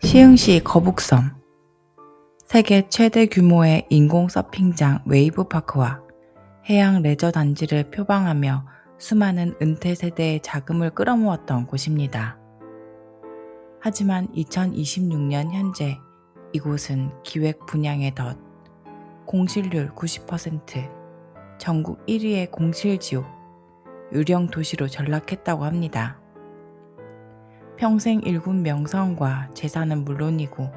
시흥시 거북섬, 세계 최대 규모의 인공 서핑장 웨이브파크와 해양 레저 단지를 표방하며 수많은 은퇴 세대의 자금을 끌어모았던 곳입니다. 하지만 2026년 현재 이곳은 기획 분양의 덫, 공실률 90%, 전국 1위의 공실지옥, 유령 도시로 전락했다고 합니다. 평생 일군 명성과 재산은 물론이고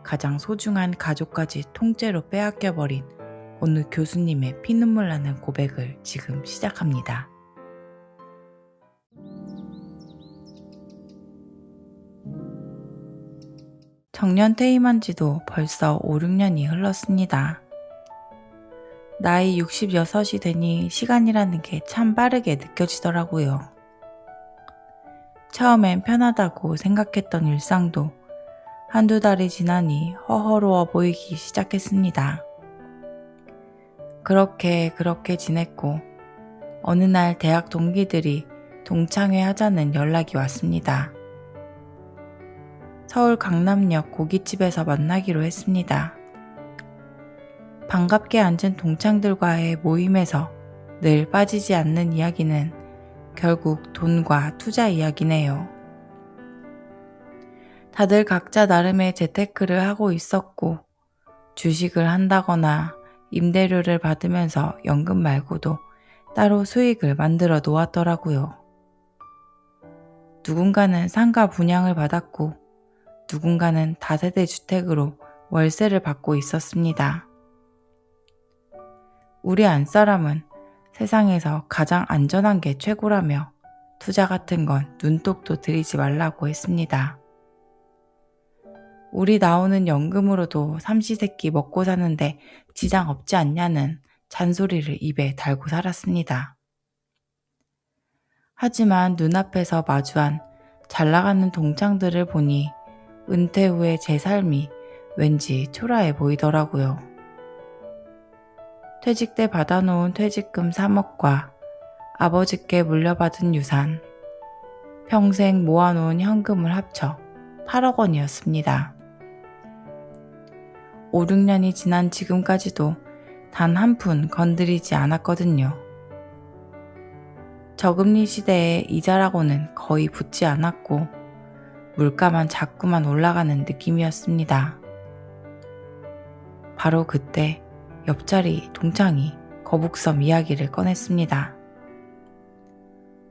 가장 소중한 가족까지 통째로 빼앗겨버린 어느 교수님의 피눈물 나는 고백을 지금 시작합니다. 정년 퇴임한 지도 벌써 5, 6년이 흘렀습니다. 나이 66이 되니 시간이라는 게 참 빠르게 느껴지더라고요. 처음엔 편하다고 생각했던 일상도 한두 달이 지나니 허허로워 보이기 시작했습니다. 그렇게 지냈고 어느 날 대학 동기들이 동창회 하자는 연락이 왔습니다. 서울 강남역 고깃집에서 만나기로 했습니다. 반갑게 앉은 동창들과의 모임에서 늘 빠지지 않는 이야기는 결국 돈과 투자 이야기네요. 다들 각자 나름의 재테크를 하고 있었고 주식을 한다거나 임대료를 받으면서 연금 말고도 따로 수익을 만들어 놓았더라고요. 누군가는 상가 분양을 받았고 누군가는 다세대 주택으로 월세를 받고 있었습니다. 우리 안사람은 세상에서 가장 안전한 게 최고라며 투자 같은 건 눈독도 들이지 말라고 했습니다. 우리 나오는 연금으로도 삼시세끼 먹고 사는데 지장 없지 않냐는 잔소리를 입에 달고 살았습니다. 하지만 눈앞에서 마주한 잘 나가는 동창들을 보니 은퇴 후의 제 삶이 왠지 초라해 보이더라고요. 퇴직 때 받아놓은 퇴직금 3억과 아버지께 물려받은 유산, 평생 모아놓은 현금을 합쳐 8억 원이었습니다. 5, 6년이 지난 지금까지도 단 한 푼 건드리지 않았거든요. 저금리 시대에 이자라고는 거의 붙지 않았고 물가만 자꾸만 올라가는 느낌이었습니다. 바로 그때 옆자리 동창이 거북섬 이야기를 꺼냈습니다.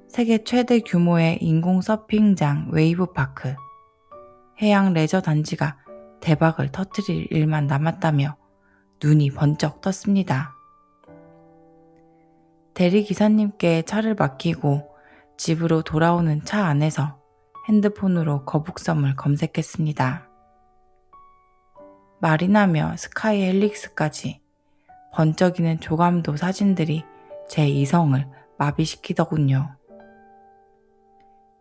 세계 최대 규모의 인공 서핑장 웨이브파크, 해양 레저 단지가 대박을 터뜨릴 일만 남았다며 눈이 번쩍 떴습니다. 대리기사님께 차를 맡기고 집으로 돌아오는 차 안에서 핸드폰으로 거북섬을 검색했습니다. 마리나며 스카이 헬릭스까지 번쩍이는 조감도 사진들이 제 이성을 마비시키더군요.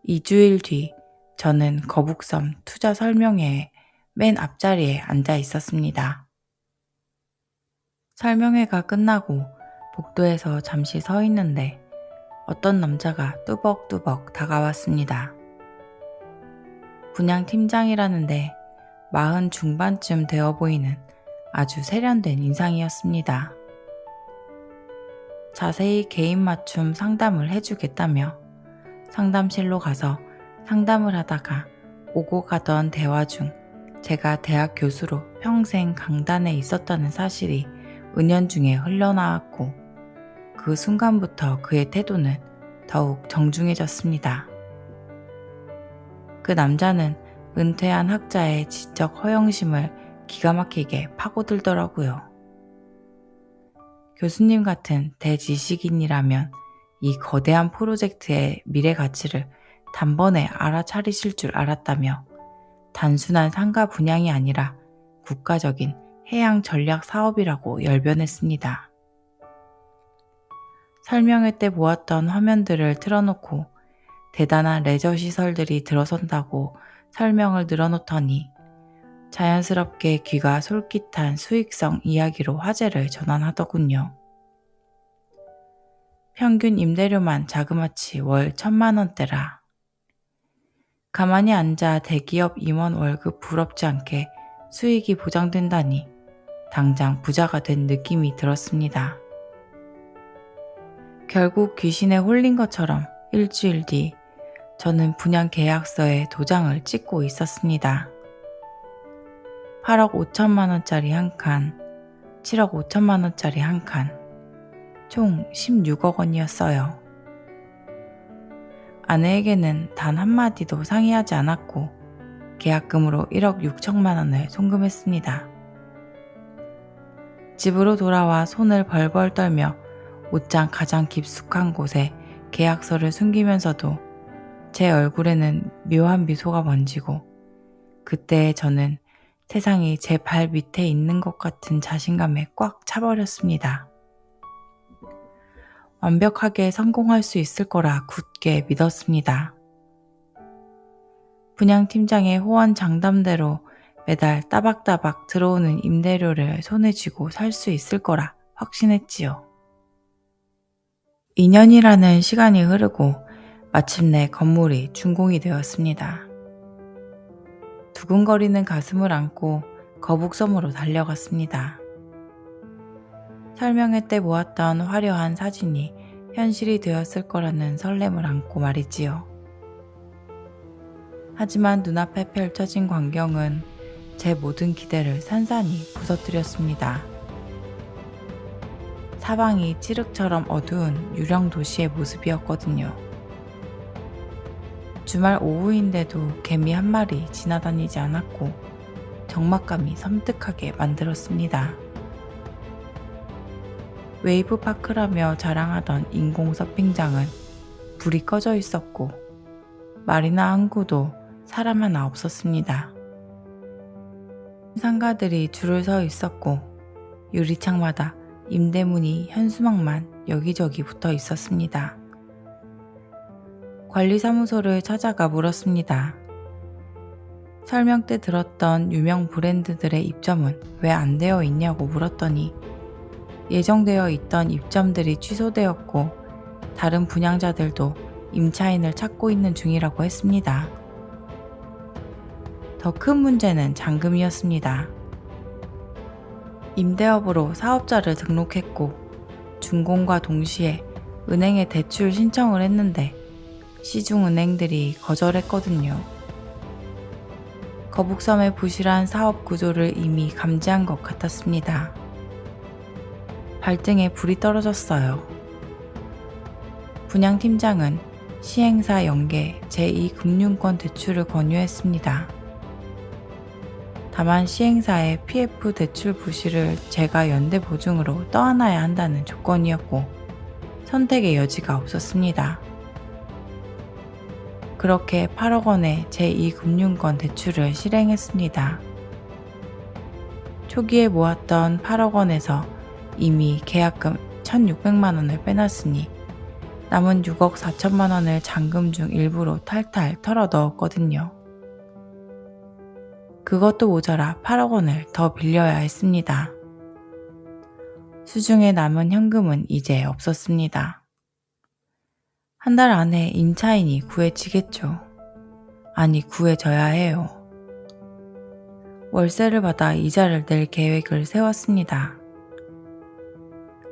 2주일 뒤 저는 거북섬 투자 설명회의 맨 앞자리에 앉아 있었습니다. 설명회가 끝나고 복도에서 잠시 서 있는데 어떤 남자가 뚜벅뚜벅 다가왔습니다. 분양팀장이라는데 40 중반쯤 되어 보이는 아주 세련된 인상이었습니다. 자세히 개인 맞춤 상담을 해주겠다며 상담실로 가서 상담을 하다가 오고 가던 대화 중 제가 대학 교수로 평생 강단에 있었다는 사실이 은연중에 흘러나왔고 그 순간부터 그의 태도는 더욱 정중해졌습니다. 그 남자는 은퇴한 학자의 지적 허영심을 기가 막히게 파고들더라고요. 교수님 같은 대지식인이라면 이 거대한 프로젝트의 미래 가치를 단번에 알아차리실 줄 알았다며 단순한 상가 분양이 아니라 국가적인 해양 전략 사업이라고 열변했습니다. 설명회 때 보았던 화면들을 틀어놓고 대단한 레저 시설들이 들어선다고 설명을 늘어놓더니 자연스럽게 귀가 솔깃한 수익성 이야기로 화제를 전환하더군요. 평균 임대료만 자그마치 월 1,000만 원대라. 가만히 앉아 대기업 임원 월급 부럽지 않게 수익이 보장된다니 당장 부자가 된 느낌이 들었습니다. 결국 귀신에 홀린 것처럼 일주일 뒤 저는 분양 계약서에 도장을 찍고 있었습니다. 8억 5천만 원짜리 한 칸, 7억 5천만 원짜리 한 칸, 총 16억 원이었어요. 아내에게는 단 한마디도 상의하지 않았고 계약금으로 1억 6천만 원을 송금했습니다. 집으로 돌아와 손을 벌벌 떨며 옷장 가장 깊숙한 곳에 계약서를 숨기면서도 제 얼굴에는 묘한 미소가 번지고 그때 저는 세상이 제 발 밑에 있는 것 같은 자신감에 꽉 차버렸습니다. 완벽하게 성공할 수 있을 거라 굳게 믿었습니다. 분양팀장의 호언 장담대로 매달 따박따박 들어오는 임대료를 손에 쥐고 살 수 있을 거라 확신했지요. 2년이라는 시간이 흐르고 마침내 건물이 준공이 되었습니다. 두근거리는 가슴을 안고 거북섬으로 달려갔습니다. 설명회 때 모았던 화려한 사진이 현실이 되었을 거라는 설렘을 안고 말이지요. 하지만 눈앞에 펼쳐진 광경은 제 모든 기대를 산산이 부서뜨렸습니다. 사방이 칠흑처럼 어두운 유령 도시의 모습이었거든요. 주말 오후인데도 개미 한 마리 지나다니지 않았고 적막감이 섬뜩하게 만들었습니다. 웨이브파크라며 자랑하던 인공 서핑장은 불이 꺼져 있었고 마리나 항구도 사람 하나 없었습니다. 상가들이 줄을 서 있었고 유리창마다 임대문이 현수막만 여기저기 붙어 있었습니다. 관리사무소를 찾아가 물었습니다. 설명 때 들었던 유명 브랜드들의 입점은 왜 안 되어 있냐고 물었더니 예정되어 있던 입점들이 취소되었고 다른 분양자들도 임차인을 찾고 있는 중이라고 했습니다. 더 큰 문제는 잔금이었습니다. 임대업으로 사업자를 등록했고 준공과 동시에 은행에 대출 신청을 했는데 시중은행들이 거절했거든요. 거북섬의 부실한 사업 구조를 이미 감지한 것 같았습니다. 발등에 불이 떨어졌어요. 분양팀장은 시행사 연계 제2금융권 대출을 권유했습니다. 다만 시행사의 PF 대출 부실을 제가 연대 보증으로 떠안아야 한다는 조건이었고 선택의 여지가 없었습니다. 그렇게 8억 원의 제2금융권 대출을 실행했습니다. 초기에 모았던 8억 원에서 이미 계약금 1,600만 원을 빼놨으니 남은 6억 4천만 원을 잔금 중 일부로 탈탈 털어 넣었거든요. 그것도 모자라 8억 원을 더 빌려야 했습니다. 수중에 남은 현금은 이제 없었습니다. 한 달 안에 임차인이 구해지겠죠. 아니, 구해져야 해요. 월세를 받아 이자를 낼 계획을 세웠습니다.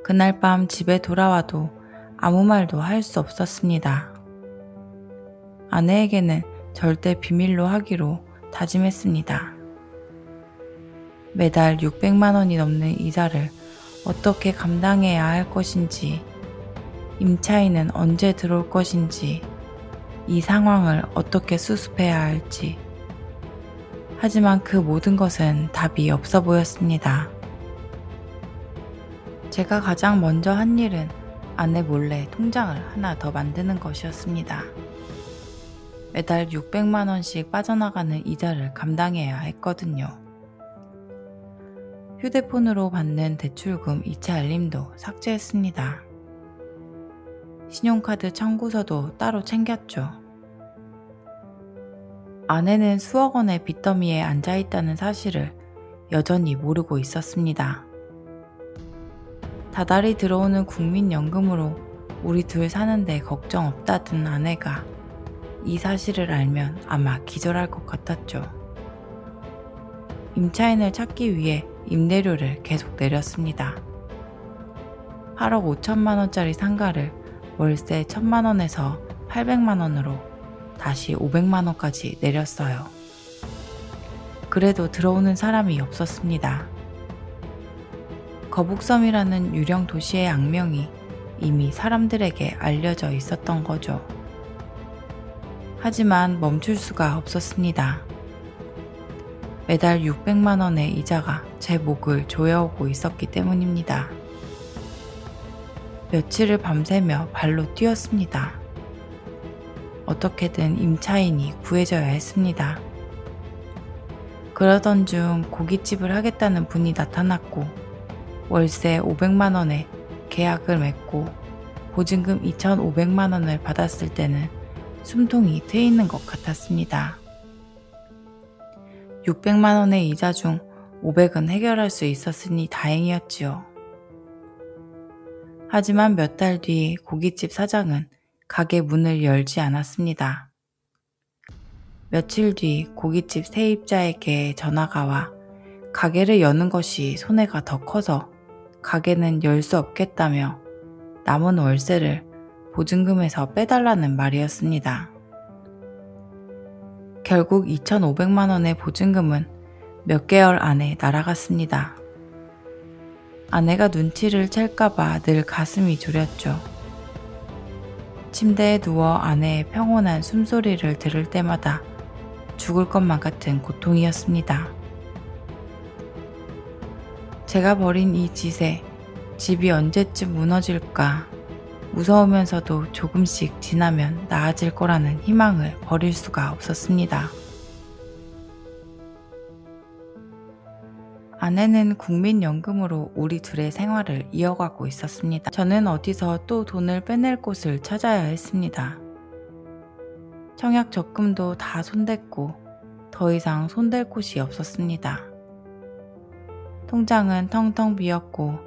그날 밤 집에 돌아와도 아무 말도 할 수 없었습니다. 아내에게는 절대 비밀로 하기로 다짐했습니다. 매달 600만 원이 넘는 이자를 어떻게 감당해야 할 것인지, 임차인은 언제 들어올 것인지, 이 상황을 어떻게 수습해야 할지. 하지만 그 모든 것은 답이 없어 보였습니다. 제가 가장 먼저 한 일은 아내 몰래 통장을 하나 더 만드는 것이었습니다. 매달 600만 원씩 빠져나가는 이자를 감당해야 했거든요. 휴대폰으로 받는 대출금 이체 알림도 삭제했습니다. 신용카드 청구서도 따로 챙겼죠. 아내는 수억 원의 빚더미에 앉아있다는 사실을 여전히 모르고 있었습니다. 다달이 들어오는 국민연금으로 우리 둘 사는데 걱정 없다던 아내가 이 사실을 알면 아마 기절할 것 같았죠. 임차인을 찾기 위해 임대료를 계속 내렸습니다. 8억 5천만 원짜리 상가를 월세 1,000만 원에서 800만 원으로 다시 500만 원까지 내렸어요. 그래도 들어오는 사람이 없었습니다. 거북섬이라는 유령 도시의 악명이 이미 사람들에게 알려져 있었던 거죠. 하지만 멈출 수가 없었습니다. 매달 600만 원의 이자가 제 목을 조여오고 있었기 때문입니다. 며칠을 밤새며 발로 뛰었습니다. 어떻게든 임차인이 구해져야 했습니다. 그러던 중 고깃집을 하겠다는 분이 나타났고 월세 500만 원에 계약을 맺고 보증금 2,500만 원을 받았을 때는 숨통이 트이는 것 같았습니다. 600만 원의 이자 중 500은 해결할 수 있었으니 다행이었지요. 하지만 몇 달 뒤 고깃집 사장은 가게 문을 열지 않았습니다. 며칠 뒤 고깃집 세입자에게 전화가 와 가게를 여는 것이 손해가 더 커서 가게는 열 수 없겠다며 남은 월세를 보증금에서 빼달라는 말이었습니다. 결국 2,500만 원의 보증금은 몇 개월 안에 날아갔습니다. 아내가 눈치를 챌까봐 늘 가슴이 졸였죠. 침대에 누워 아내의 평온한 숨소리를 들을 때마다 죽을 것만 같은 고통이었습니다. 제가 벌인 이 짓에 집이 언제쯤 무너질까 무서우면서도 조금씩 지나면 나아질 거라는 희망을 버릴 수가 없었습니다. 아내는 국민연금으로 우리 둘의 생활을 이어가고 있었습니다. 저는 어디서 또 돈을 빼낼 곳을 찾아야 했습니다. 청약 적금도 다 손댔고 더 이상 손댈 곳이 없었습니다. 통장은 텅텅 비었고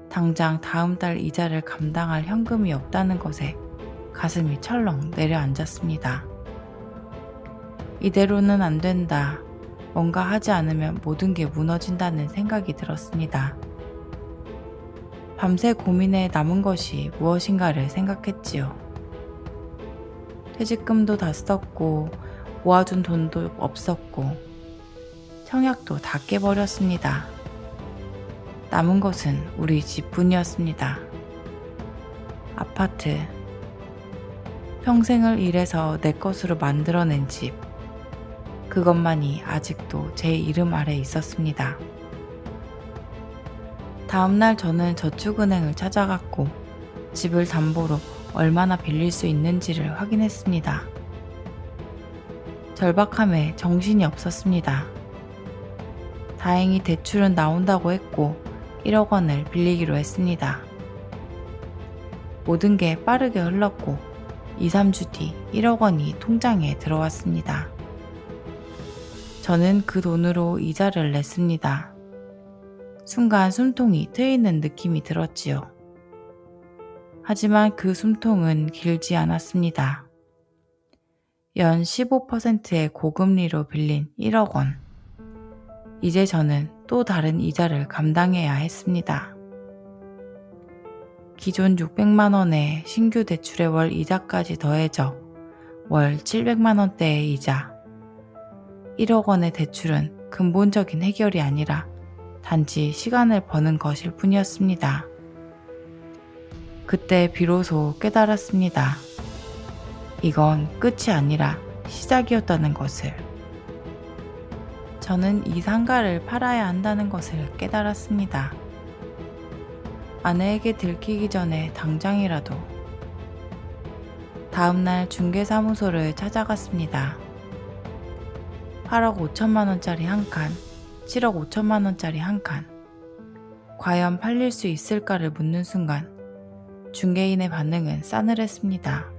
당장 다음 달 이자를 감당할 현금이 없다는 것에 가슴이 철렁 내려앉았습니다. 이대로는 안 된다. 뭔가 하지 않으면 모든 게 무너진다는 생각이 들었습니다. 밤새 고민에 남은 것이 무엇인가를 생각했지요. 퇴직금도 다 썼고 모아둔 돈도 없었고 청약도 다 깨버렸습니다. 남은 것은 우리 집뿐이었습니다. 아파트. 평생을 일해서 내 것으로 만들어낸 집. 그것만이 아직도 제 이름 아래 있었습니다. 다음날 저는 저축은행을 찾아갔고 집을 담보로 얼마나 빌릴 수 있는지를 확인했습니다. 절박함에 정신이 없었습니다. 다행히 대출은 나온다고 했고 1억 원을 빌리기로 했습니다. 모든 게 빠르게 흘렀고 2, 3주 뒤 1억 원이 통장에 들어왔습니다. 저는 그 돈으로 이자를 냈습니다. 순간 숨통이 트이는 느낌이 들었지요. 하지만 그 숨통은 길지 않았습니다. 연 15%의 고금리로 빌린 1억 원. 이제 저는 또 다른 이자를 감당해야 했습니다. 기존 600만 원의 신규 대출의 월 이자까지 더해져 월 700만 원대의 이자. 1억 원의 대출은 근본적인 해결이 아니라 단지 시간을 버는 것일 뿐이었습니다. 그때 비로소 깨달았습니다. 이건 끝이 아니라 시작이었다는 것을. 저는 이 상가를 팔아야 한다는 것을 깨달았습니다. 아내에게 들키기 전에 당장이라도. 다음날 중개사무소를 찾아갔습니다. 8억 5천만 원짜리 한 칸, 7억 5천만 원짜리 한 칸. 과연 팔릴 수 있을까를 묻는 순간 중개인의 반응은 싸늘했습니다.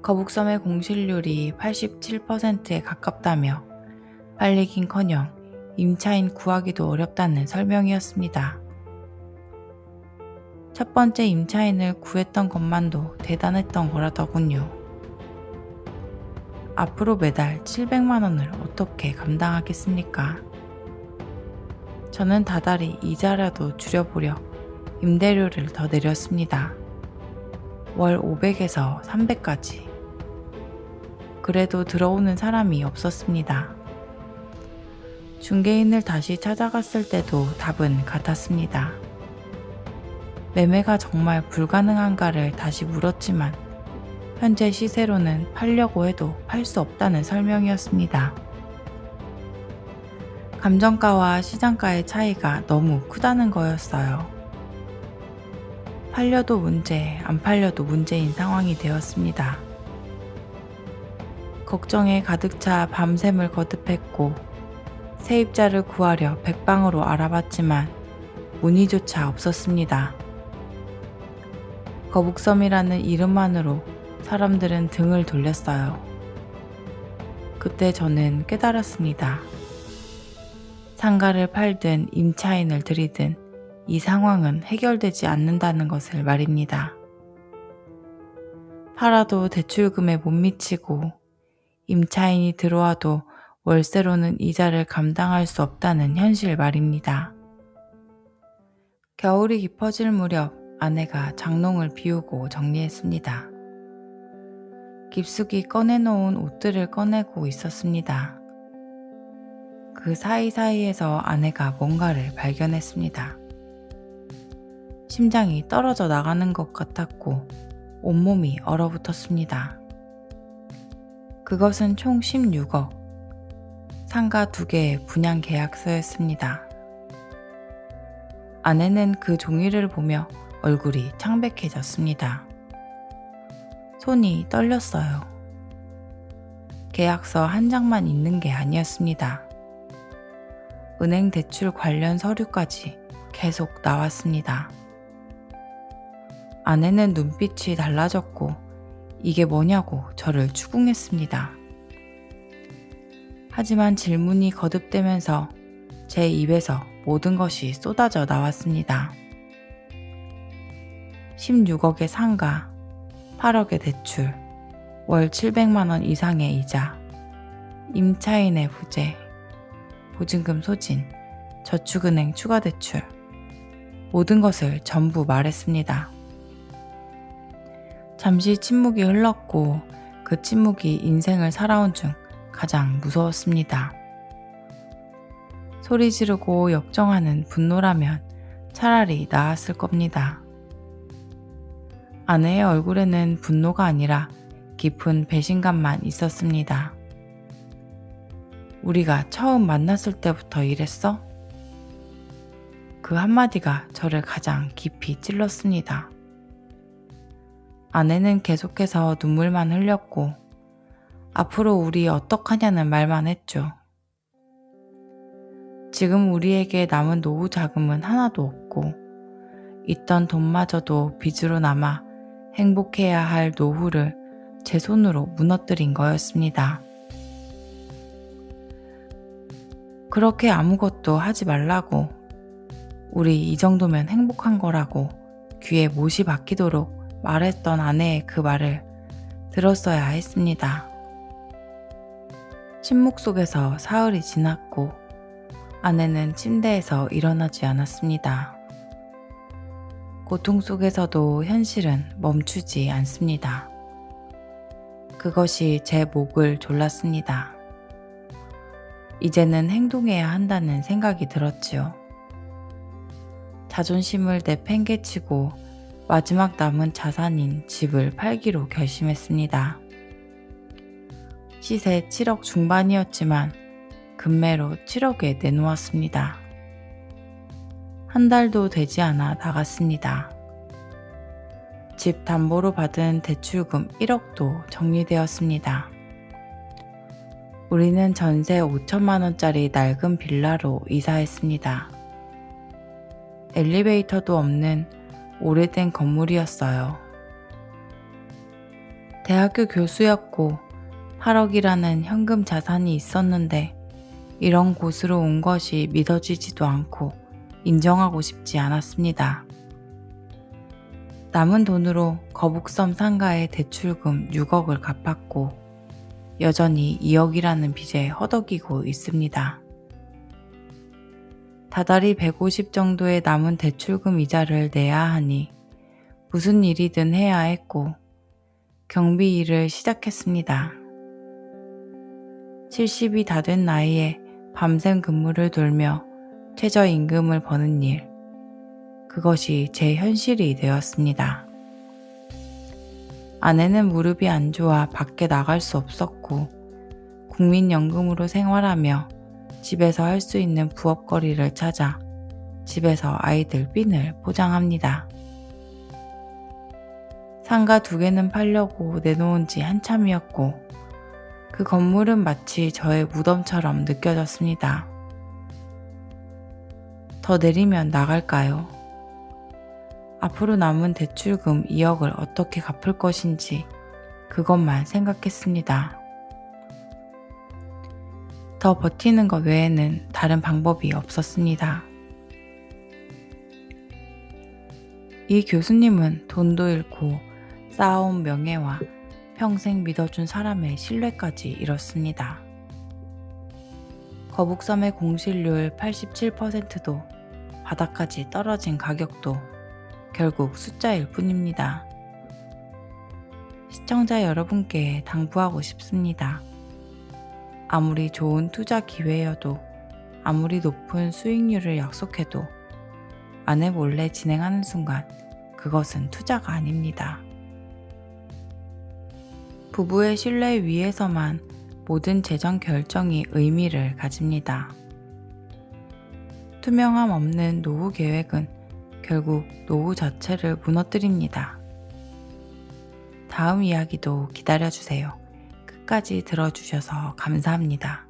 거북섬의 공실률이 87%에 가깝다며 팔리긴커녕 임차인 구하기도 어렵다는 설명이었습니다. 첫 번째 임차인을 구했던 것만도 대단했던 거라더군요. 앞으로 매달 700만 원을 어떻게 감당하겠습니까? 저는 다달이 이자라도 줄여보려 임대료를 더 내렸습니다. 월 500에서 300까지. 그래도 들어오는 사람이 없었습니다. 중개인을 다시 찾아갔을 때도 답은 같았습니다. 매매가 정말 불가능한가를 다시 물었지만 현재 시세로는 팔려고 해도 팔 수 없다는 설명이었습니다. 감정가와 시장가의 차이가 너무 크다는 거였어요. 팔려도 문제, 안 팔려도 문제인 상황이 되었습니다. 걱정에 가득 차 밤샘을 거듭했고 세입자를 구하려 백방으로 알아봤지만 문의조차 없었습니다. 거북섬이라는 이름만으로 사람들은 등을 돌렸어요. 그때 저는 깨달았습니다. 상가를 팔든 임차인을 들이든 이 상황은 해결되지 않는다는 것을 말입니다. 팔아도 대출금에 못 미치고 임차인이 들어와도 월세로는 이자를 감당할 수 없다는 현실 말입니다. 겨울이 깊어질 무렵 아내가 장롱을 비우고 정리했습니다. 깊숙이 꺼내놓은 옷들을 꺼내고 있었습니다. 그 사이사이에서 아내가 뭔가를 발견했습니다. 심장이 떨어져 나가는 것 같았고 온몸이 얼어붙었습니다. 그것은 총 16억, 상가 2개의 분양 계약서였습니다. 아내는 그 종이를 보며 얼굴이 창백해졌습니다. 손이 떨렸어요. 계약서 한 장만 있는 게 아니었습니다. 은행 대출 관련 서류까지 계속 나왔습니다. 아내는 눈빛이 달라졌고 이게 뭐냐고 저를 추궁했습니다. 하지만 질문이 거듭되면서 제 입에서 모든 것이 쏟아져 나왔습니다. 16억의 상가, 8억의 대출, 월 700만 원 이상의 이자, 임차인의 부재, 보증금 소진, 저축은행 추가 대출, 모든 것을 전부 말했습니다. 잠시 침묵이 흘렀고 그 침묵이 인생을 살아온 중 가장 무서웠습니다. 소리 지르고 역정하는 분노라면 차라리 나았을 겁니다. 아내의 얼굴에는 분노가 아니라 깊은 배신감만 있었습니다. 우리가 처음 만났을 때부터 이랬어? 그 한마디가 저를 가장 깊이 찔렀습니다. 아내는 계속해서 눈물만 흘렸고 앞으로 우리 어떡하냐는 말만 했죠. 지금 우리에게 남은 노후 자금은 하나도 없고 있던 돈마저도 빚으로 남아 행복해야 할 노후를 제 손으로 무너뜨린 거였습니다. 그렇게 아무것도 하지 말라고, 우리 이 정도면 행복한 거라고 귀에 못이 박히도록 말했던 아내의 그 말을 들었어야 했습니다. 침묵 속에서 사흘이 지났고 아내는 침대에서 일어나지 않았습니다. 고통 속에서도 현실은 멈추지 않습니다. 그것이 제 목을 졸랐습니다. 이제는 행동해야 한다는 생각이 들었지요. 자존심을 내팽개치고 마지막 남은 자산인 집을 팔기로 결심했습니다. 시세 7억 중반이었지만 금매로 7억에 내놓았습니다. 한 달도 되지 않아 나갔습니다. 집 담보로 받은 대출금 1억도 정리되었습니다. 우리는 전세 5천만 원짜리 낡은 빌라로 이사했습니다. 엘리베이터도 없는 오래된 건물이었어요. 대학교 교수였고 8억이라는 현금 자산이 있었는데 이런 곳으로 온 것이 믿어지지도 않고 인정하고 싶지 않았습니다. 남은 돈으로 거북섬 상가의 대출금 6억을 갚았고 여전히 2억이라는 빚에 허덕이고 있습니다. 다달이 150 정도의 남은 대출금 이자를 내야 하니 무슨 일이든 해야 했고 경비 일을 시작했습니다. 70이 다 된 나이에 밤샘 근무를 돌며 최저임금을 버는 일, 그것이 제 현실이 되었습니다. 아내는 무릎이 안 좋아 밖에 나갈 수 없었고 국민연금으로 생활하며 집에서 할 수 있는 부업거리를 찾아 집에서 아이들 핀을 포장합니다. 상가 2개는 팔려고 내놓은 지 한참이었고 그 건물은 마치 저의 무덤처럼 느껴졌습니다. 더 내리면 나갈까요? 앞으로 남은 대출금 2억을 어떻게 갚을 것인지 그것만 생각했습니다. 더 버티는 것 외에는 다른 방법이 없었습니다. 이 교수님은 돈도 잃고 쌓아온 명예와 평생 믿어준 사람의 신뢰까지 잃었습니다. 거북섬의 공실률 87%도 바닥까지 떨어진 가격도 결국 숫자일 뿐입니다. 시청자 여러분께 당부하고 싶습니다. 아무리 좋은 투자 기회여도 아무리 높은 수익률을 약속해도 아내 몰래 진행하는 순간 그것은 투자가 아닙니다. 부부의 신뢰 위에서만 모든 재정 결정이 의미를 가집니다. 투명함 없는 노후 계획은 결국 노후 자체를 무너뜨립니다. 다음 이야기도 기다려주세요. 끝까지 들어주셔서 감사합니다.